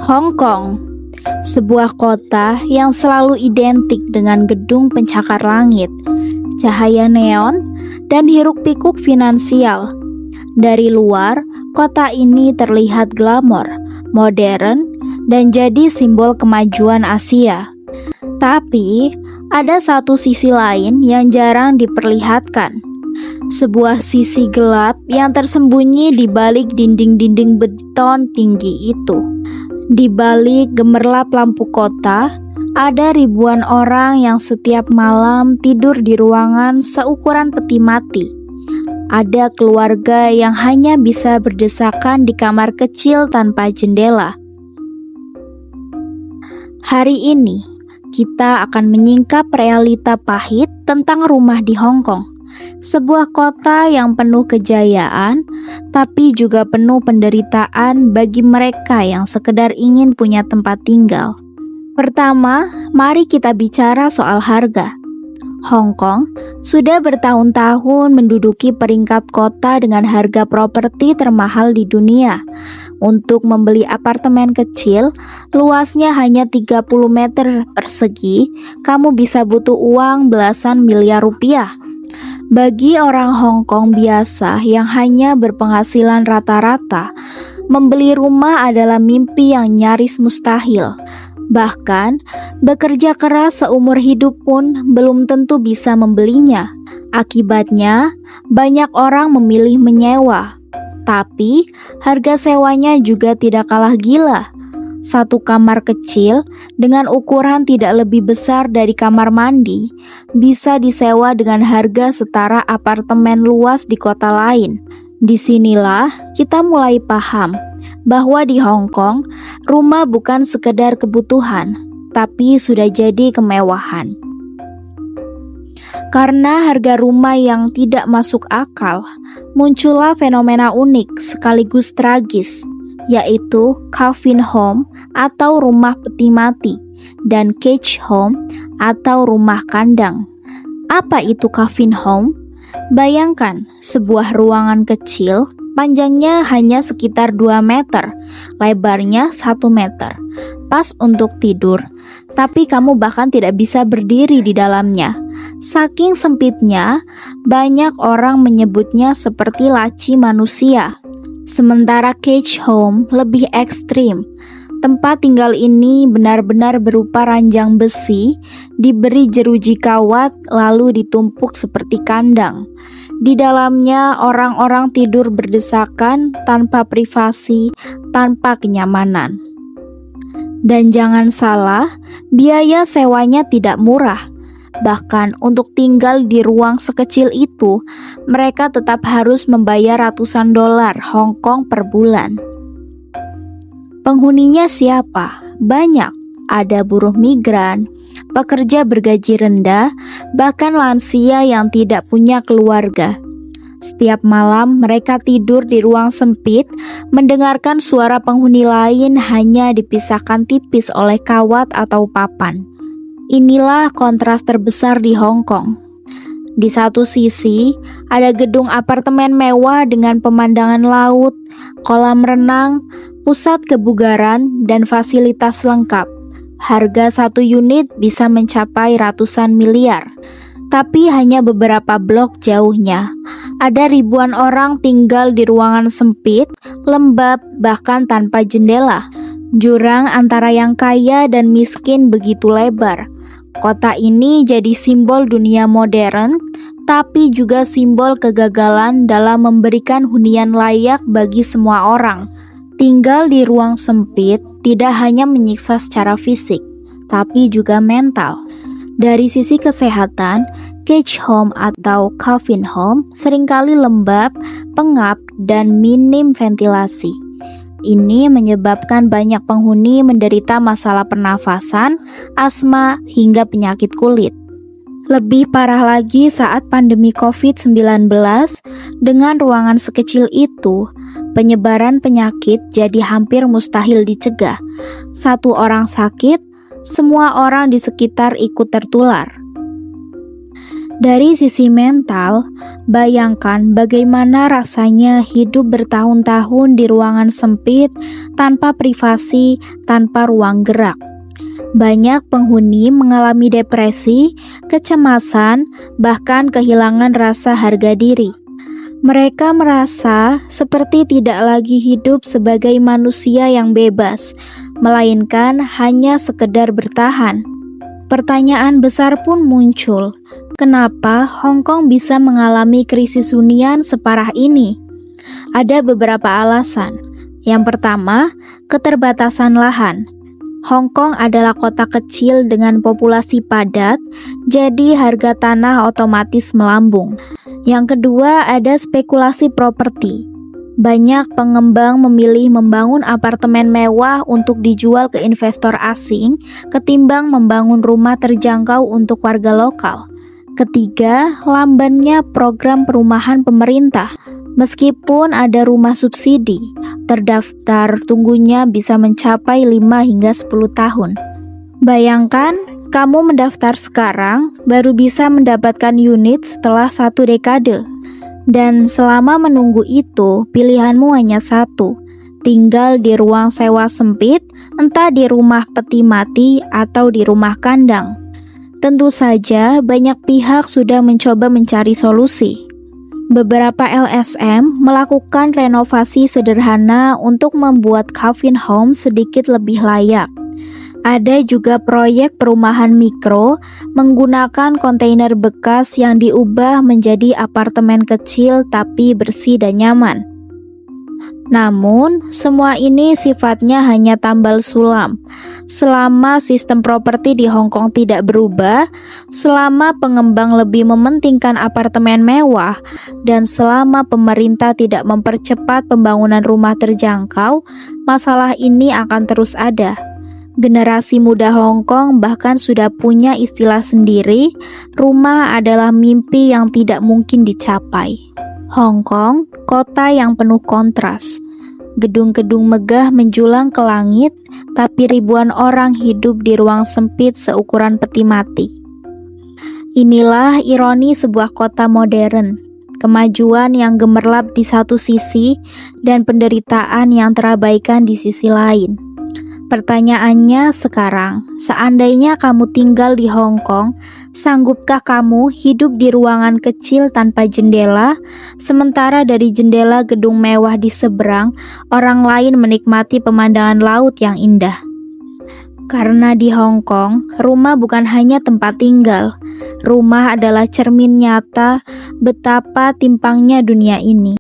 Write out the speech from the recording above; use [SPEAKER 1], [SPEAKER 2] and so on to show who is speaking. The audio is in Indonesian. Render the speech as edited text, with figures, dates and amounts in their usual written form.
[SPEAKER 1] Hong Kong, sebuah kota yang selalu identik dengan gedung pencakar langit, cahaya neon, dan hiruk-pikuk finansial. Dari luar, kota ini terlihat glamor, modern, dan jadi simbol kemajuan Asia. Tapi, ada satu sisi lain yang jarang diperlihatkan. Sebuah sisi gelap yang tersembunyi di balik dinding-dinding beton tinggi itu. Di balik gemerlap lampu kota, ada ribuan orang yang setiap malam tidur di ruangan seukuran peti mati. Ada keluarga yang hanya bisa berdesakan di kamar kecil tanpa jendela. Hari ini, kita akan menyingkap realita pahit tentang rumah di Hong Kong. Sebuah kota yang penuh kejayaan, tapi juga penuh penderitaan bagi mereka yang sekedar ingin punya tempat tinggal. Pertama, mari kita bicara soal harga. Hong Kong sudah bertahun-tahun menduduki peringkat kota dengan harga properti termahal di dunia. Untuk membeli apartemen kecil, luasnya hanya 30 meter persegi, kamu bisa butuh uang belasan miliar rupiah. Bagi orang Hong Kong biasa yang hanya berpenghasilan rata-rata, membeli rumah adalah mimpi yang nyaris mustahil. Bahkan, bekerja keras seumur hidup pun belum tentu bisa membelinya. Akibatnya, banyak orang memilih menyewa. Tapi, harga sewanya juga tidak kalah gila. Satu kamar kecil dengan ukuran tidak lebih besar dari kamar mandi bisa disewa dengan harga setara apartemen luas di kota lain. Disinilah kita mulai paham bahwa di Hong Kong, rumah bukan sekedar kebutuhan, tapi sudah jadi kemewahan. Karena harga rumah yang tidak masuk akal, muncullah fenomena unik sekaligus tragis, yaitu coffin home atau rumah peti mati dan cage home atau rumah kandang. Apa itu coffin home? Bayangkan sebuah ruangan kecil, panjangnya hanya sekitar 2 meter, lebarnya 1 meter, pas untuk tidur, tapi kamu bahkan tidak bisa berdiri di dalamnya. Saking sempitnya, banyak orang menyebutnya seperti laci manusia. Sementara cage home lebih ekstrim. Tempat tinggal ini benar-benar berupa ranjang besi, diberi jeruji kawat lalu ditumpuk seperti kandang. Di dalamnya orang-orang tidur berdesakan tanpa privasi, tanpa kenyamanan. Dan jangan salah, biaya sewanya tidak murah. Bahkan untuk tinggal di ruang sekecil itu, mereka tetap harus membayar ratusan dolar Hong Kong per bulan. Penghuninya siapa? Banyak. Ada buruh migran, pekerja bergaji rendah, bahkan lansia yang tidak punya keluarga. Setiap malam mereka tidur di ruang sempit, mendengarkan suara penghuni lain hanya dipisahkan tipis oleh kawat atau papan. Inilah kontras terbesar di Hong Kong. Di satu sisi, ada gedung apartemen mewah dengan pemandangan laut, kolam renang, pusat kebugaran, dan fasilitas lengkap. Harga satu unit bisa mencapai ratusan miliar. Tapi hanya beberapa blok jauhnya, ada ribuan orang tinggal di ruangan sempit, lembab, bahkan tanpa jendela. Jurang antara yang kaya dan miskin begitu lebar. Kota ini jadi simbol dunia modern, tapi juga simbol kegagalan dalam memberikan hunian layak bagi semua orang. Tinggal di ruang sempit tidak hanya menyiksa secara fisik, tapi juga mental. Dari sisi kesehatan, cage home atau coffin home seringkali lembab, pengap, dan minim ventilasi. Ini menyebabkan banyak penghuni menderita masalah pernafasan, asma, hingga penyakit kulit. Lebih parah lagi saat pandemi COVID-19, dengan ruangan sekecil itu, penyebaran penyakit jadi hampir mustahil dicegah. Satu orang sakit, semua orang di sekitar ikut tertular. Dari sisi mental, bayangkan bagaimana rasanya hidup bertahun-tahun di ruangan sempit, tanpa privasi, tanpa ruang gerak. Banyak penghuni mengalami depresi, kecemasan, bahkan kehilangan rasa harga diri. Mereka merasa seperti tidak lagi hidup sebagai manusia yang bebas, melainkan hanya sekedar bertahan. Pertanyaan besar pun muncul. Kenapa Hong Kong bisa mengalami krisis hunian separah ini? Ada beberapa alasan. Yang pertama, keterbatasan lahan. Hong Kong adalah kota kecil dengan populasi padat, jadi harga tanah otomatis melambung. Yang kedua, ada spekulasi properti. Banyak pengembang memilih membangun apartemen mewah untuk dijual ke investor asing ketimbang membangun rumah terjangkau untuk warga lokal. Ketiga, lambannya program perumahan pemerintah. Meskipun ada rumah subsidi, terdaftar tunggunya bisa mencapai 5 hingga 10 tahun. Bayangkan, kamu mendaftar sekarang baru bisa mendapatkan unit setelah 1 dekade. Dan selama menunggu itu, pilihanmu hanya satu, tinggal di ruang sewa sempit, entah di rumah peti mati atau di rumah kandang. Tentu saja banyak pihak sudah mencoba mencari solusi. Beberapa LSM melakukan renovasi sederhana untuk membuat Calvin Home sedikit lebih layak. Ada juga proyek perumahan mikro menggunakan kontainer bekas yang diubah menjadi apartemen kecil tapi bersih dan nyaman. Namun, semua ini sifatnya hanya tambal sulam. Selama sistem properti di Hong Kong tidak berubah, selama pengembang lebih mementingkan apartemen mewah, dan selama pemerintah tidak mempercepat pembangunan rumah terjangkau, masalah ini akan terus ada. Generasi muda Hong Kong bahkan sudah punya istilah sendiri, rumah adalah mimpi yang tidak mungkin dicapai. Hong Kong, kota yang penuh kontras. Gedung-gedung megah menjulang ke langit, tapi ribuan orang hidup di ruang sempit seukuran peti mati. Inilah ironi sebuah kota modern. Kemajuan yang gemerlap di satu sisi dan penderitaan yang terabaikan di sisi lain. Pertanyaannya sekarang, seandainya kamu tinggal di Hong Kong, sanggupkah kamu hidup di ruangan kecil tanpa jendela, sementara dari jendela gedung mewah di seberang, orang lain menikmati pemandangan laut yang indah? Karena di Hong Kong, rumah bukan hanya tempat tinggal. Rumah adalah cermin nyata betapa timpangnya dunia ini.